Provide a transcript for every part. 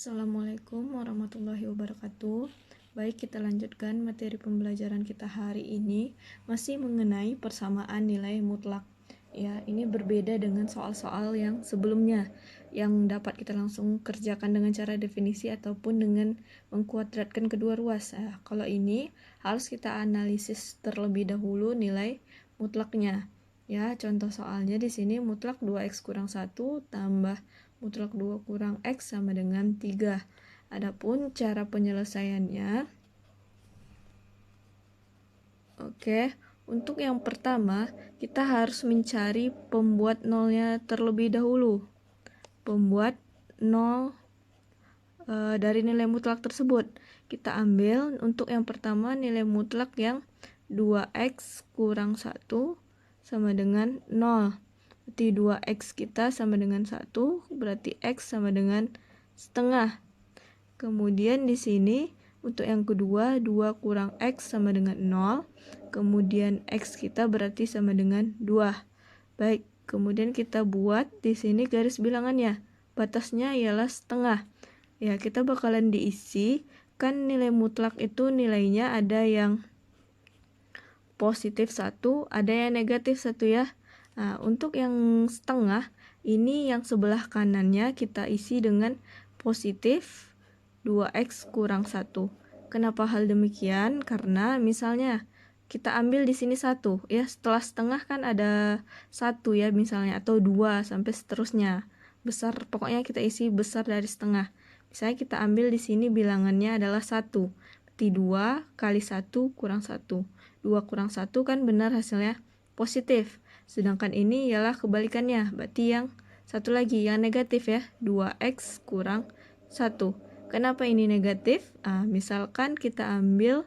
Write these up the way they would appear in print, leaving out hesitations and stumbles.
Assalamualaikum warahmatullahi wabarakatuh. Baik, kita lanjutkan materi pembelajaran kita hari ini masih mengenai persamaan nilai mutlak. Ya, ini berbeda dengan soal-soal yang sebelumnya yang dapat kita langsung kerjakan dengan cara definisi ataupun dengan mengkuadratkan kedua ruas. Kalau ini harus kita analisis terlebih dahulu nilai mutlaknya. Ya, contoh soalnya di sini mutlak 2x kurang 1 tambah mutlak 2 kurang X sama dengan 3. Adapun cara penyelesaiannya, untuk yang pertama kita harus mencari pembuat nolnya terlebih dahulu. Pembuat nol dari nilai mutlak tersebut. Kita ambil untuk yang pertama nilai mutlak yang 2x kurang 1 sama dengan 0. Berarti 2x kita sama dengan 1, berarti x sama dengan setengah. Kemudian di sini untuk yang kedua 2 kurang x sama dengan 0. Kemudian x kita berarti sama dengan 2. Baik, kemudian kita buat di sini garis bilangannya. Batasnya ialah setengah. Ya, kita bakalan diisi, kan nilai mutlak itu nilainya ada yang positif 1, ada yang negatif 1 ya. Nah, untuk yang setengah, ini yang sebelah kanannya kita isi dengan positif 2x kurang 1. Kenapa hal demikian? Karena misalnya kita ambil di sini 1, ya setelah setengah kan ada 1 ya misalnya, atau 2 sampai seterusnya. Besar, pokoknya kita isi besar dari setengah. Misalnya kita ambil di sini bilangannya adalah 1. Berarti 2 kali 1 kurang 1. 2 kurang 1 kan benar hasilnya positif. Sedangkan ini ialah kebalikannya. Berarti yang satu lagi yang negatif ya. 2x kurang 1. Kenapa ini negatif? Misalkan kita ambil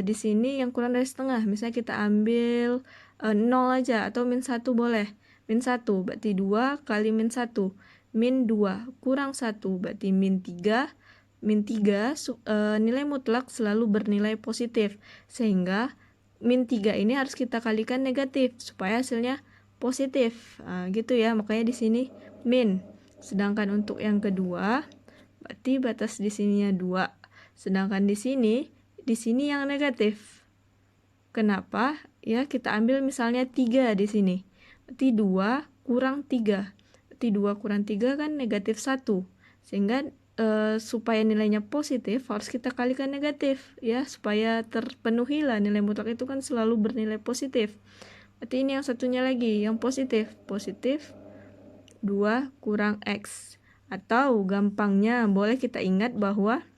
di sini yang kurang dari setengah. Misalnya kita ambil 0 aja atau min 1 boleh. Min 1 berarti 2 kali min 1. Min 2 kurang 1 berarti min 3. Min 3 nilai mutlak selalu bernilai positif. Sehingga min 3 ini harus kita kalikan negatif supaya hasilnya positif. Gitu ya, makanya di sini min. Sedangkan untuk yang kedua berarti batas di sininya 2. Sedangkan di sini yang negatif. Kenapa? Ya, kita ambil misalnya 3 di sini. Berarti 2 kurang 3. Berarti 2 kurang 3 kan negatif 1. Sehingga supaya nilainya positif harus kita kalikan negatif ya, supaya terpenuhi lah nilai mutlak itu kan selalu bernilai positif. Berarti ini yang satunya lagi yang positif. Positif 2 kurang X. Atau gampangnya boleh kita ingat bahwa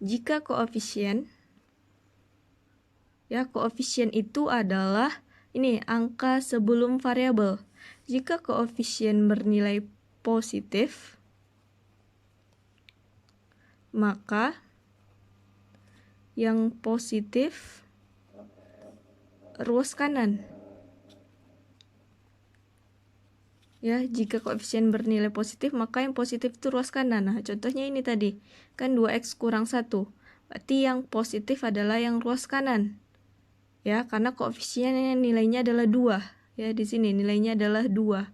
jika koefisien itu adalah ini angka sebelum variabel. Jika koefisien bernilai positif, maka yang positif ruas kanan. Ya, jika koefisien bernilai positif, maka yang positif itu ruas kanan. Nah, contohnya ini tadi, kan 2x kurang 1. Berarti yang positif adalah yang ruas kanan. Ya, karena koefisien nilainya adalah 2. Ya, di sini nilainya adalah 2.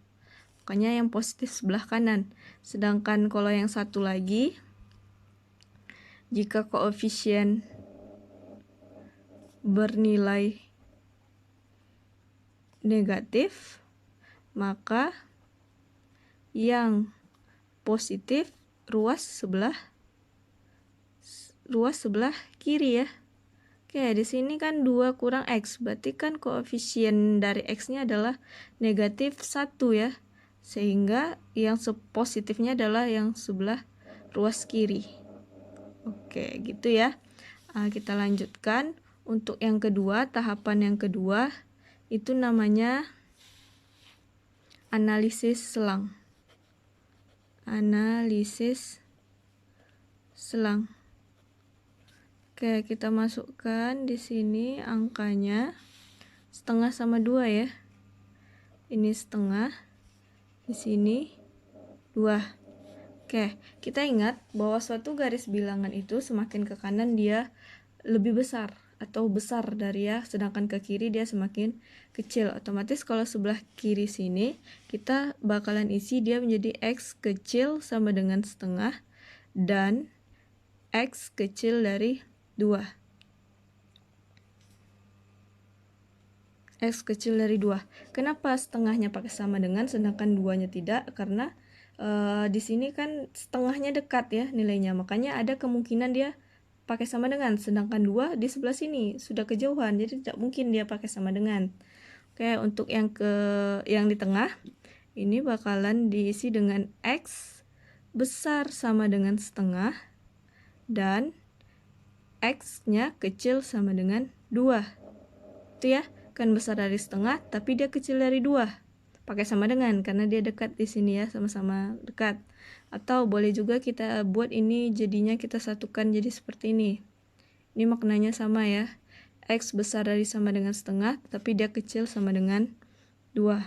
Makanya yang positif sebelah kanan. Sedangkan kalau yang satu lagi, jika koefisien bernilai negatif, maka yang positif ruas sebelah kiri ya. Oke, di sini kan 2 kurang X, berarti kan koefisien dari X-nya adalah negatif 1 ya. Sehingga yang positifnya adalah yang sebelah ruas kiri. Oke, gitu ya. Kita lanjutkan. Untuk yang kedua, tahapan yang kedua, itu namanya analisis selang. Analisis selang. Oke, kita masukkan di sini angkanya setengah sama 2 ya. Ini setengah, di sini 2. Oke, kita ingat bahwa suatu garis bilangan itu semakin ke kanan dia lebih besar atau besar dari ya, sedangkan ke kiri dia semakin kecil. Otomatis kalau sebelah kiri sini kita bakalan isi dia menjadi X kecil sama dengan setengah dan X kecil dari 2. X kecil dari 2. Kenapa setengahnya pakai sama dengan sedangkan 2-nya tidak? Karena di sini kan setengahnya dekat ya nilainya, makanya ada kemungkinan dia pakai sama dengan, sedangkan 2 di sebelah sini sudah kejauhan, jadi tidak mungkin dia pakai sama dengan. Oke, untuk yang di tengah ini bakalan diisi dengan X besar sama dengan setengah dan X-nya kecil sama dengan 2. Itu ya, kan besar dari setengah tapi dia kecil dari 2. Pakai sama dengan karena dia dekat di sini ya, sama-sama dekat. Atau boleh juga kita buat ini jadinya kita satukan jadi seperti ini. Ini maknanya sama ya. X besar dari sama dengan setengah tapi dia kecil sama dengan 2.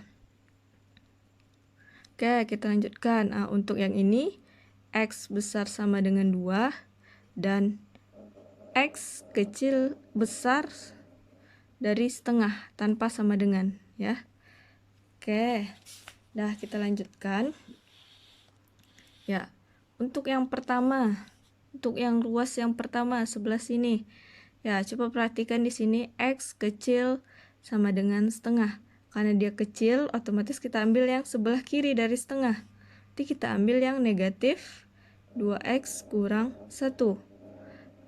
Oke, kita lanjutkan. Untuk yang ini X besar sama dengan 2 dan X kecil besar dari setengah tanpa sama dengan ya. Oke, dah kita lanjutkan. Ya, untuk yang pertama, untuk yang ruas yang pertama sebelah sini. Ya, coba perhatikan di sini X kecil sama dengan setengah. Karena dia kecil, otomatis kita ambil yang sebelah kiri dari setengah. Jadi kita ambil yang negatif 2X kurang 1.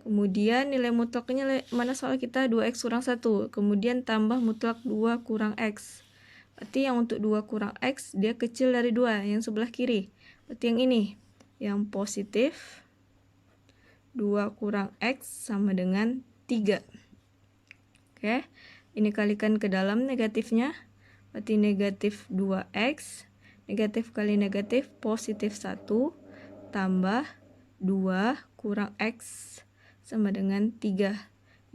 Kemudian nilai mutlaknya mana soal kita 2X kurang 1. Kemudian tambah mutlak 2 kurang X. Berarti yang untuk 2 kurang X dia kecil dari 2 yang sebelah kiri. Berarti yang ini yang positif 2 kurang X sama dengan 3. Oke, ini kalikan ke dalam negatifnya. Berarti negatif 2X, negatif kali negatif positif 1, tambah 2 kurang X sama dengan 3.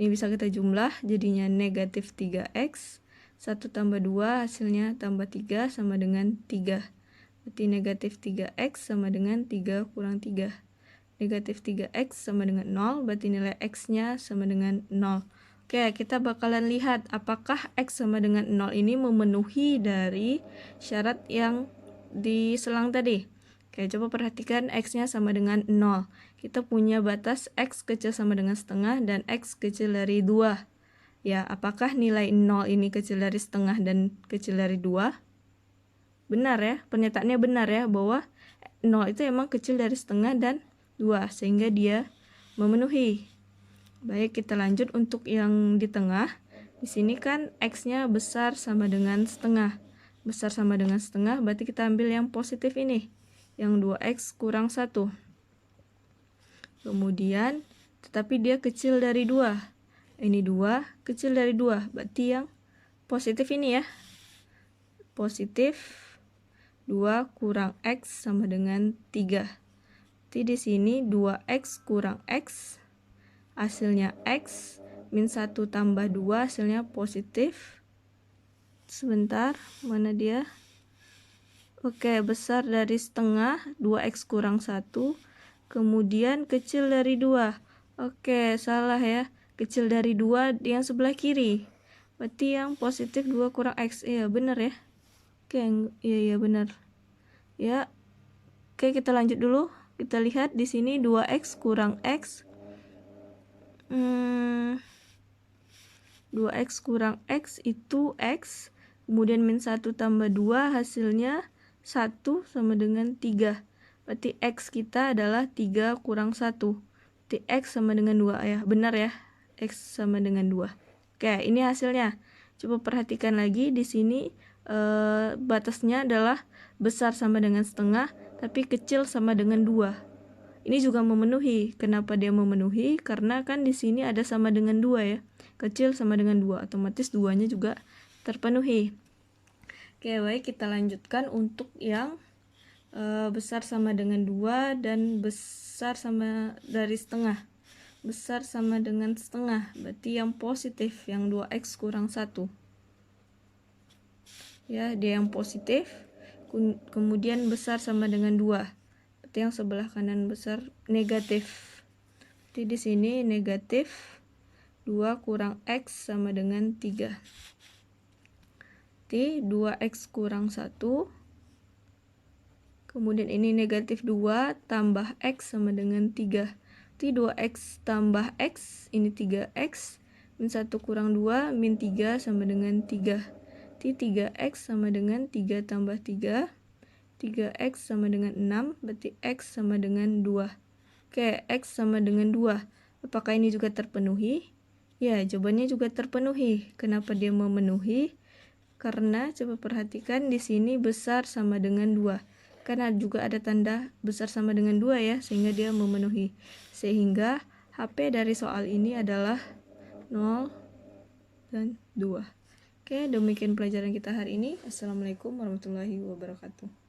Ini bisa kita jumlah jadinya negatif 3X. 1 tambah 2 hasilnya tambah 3 sama dengan 3. Berarti negatif 3X sama dengan 3 kurang 3. Negatif 3X sama dengan 0, berarti nilai X-nya sama dengan 0. Oke, kita bakalan lihat apakah X sama dengan 0 ini memenuhi dari syarat yang di selang tadi. Oke, coba perhatikan X-nya sama dengan 0. Kita punya batas X kecil sama dengan setengah dan X kecil dari 2. Ya, apakah nilai 0 ini kecil dari setengah dan kecil dari 2? Benar ya, pernyataannya benar ya, bahwa 0 itu emang kecil dari setengah dan 2, sehingga dia memenuhi. Baik, kita lanjut untuk yang di tengah. Di sini kan X-nya besar sama dengan setengah. Besar sama dengan setengah, berarti kita ambil yang positif ini, yang 2X kurang 1. Kemudian, tetapi dia kecil dari 2. Ini 2, kecil dari 2, berarti yang positif ini ya. Positif 2 kurang X sama dengan 3. Jadi di sini 2X kurang X, hasilnya X, min 1 tambah 2 hasilnya positif. Sebentar, mana dia? Oke, besar dari setengah, 2X kurang 1, kemudian kecil dari 2. Oke, salah ya. Kecil dari 2 yang sebelah kiri. Berarti yang positif 2 kurang X. Iya, benar ya. Oke, iya benar. Ya. Oke, kita lanjut dulu. Kita lihat di sini 2X kurang X. 2X kurang X itu X. Kemudian min 1 tambah 2 hasilnya 1 sama dengan 3. Berarti X kita adalah 3 kurang 1. Berarti X sama dengan 2 ya. Benar ya. X sama dengan 2. Oke, ini hasilnya. Coba perhatikan lagi di sini batasnya adalah besar sama dengan setengah tapi kecil sama dengan 2. Ini juga memenuhi. Kenapa dia memenuhi? Karena kan di sini ada sama dengan 2 ya. Kecil sama dengan 2, otomatis 2-nya juga terpenuhi. Oke, baik, kita lanjutkan untuk yang besar sama dengan 2 dan besar sama dari setengah. Besar sama dengan setengah, berarti yang positif, yang 2X kurang 1. Ya, dia yang positif. Kemudian besar sama dengan 2. Berarti yang sebelah kanan besar negatif. Jadi di sini negatif 2 kurang X sama dengan 3. Jadi 2X kurang 1. Kemudian ini negatif 2 tambah X sama dengan 3. Berarti 2X tambah X, ini 3X. Min 1 kurang 2, min 3 sama dengan 3. Berarti 3X sama dengan 3 tambah 3. 3X sama dengan 6, berarti X sama dengan 2. Oke, X sama dengan 2. Apakah ini juga terpenuhi? Ya, jawabannya juga terpenuhi. Kenapa dia memenuhi? Karena coba perhatikan di sini besar sama dengan 2. Karena juga ada tanda besar sama dengan 2 ya, sehingga dia memenuhi. Sehingga HP dari soal ini adalah 0 dan 2. Oke, demikian pelajaran kita hari ini. Assalamualaikum warahmatullahi wabarakatuh.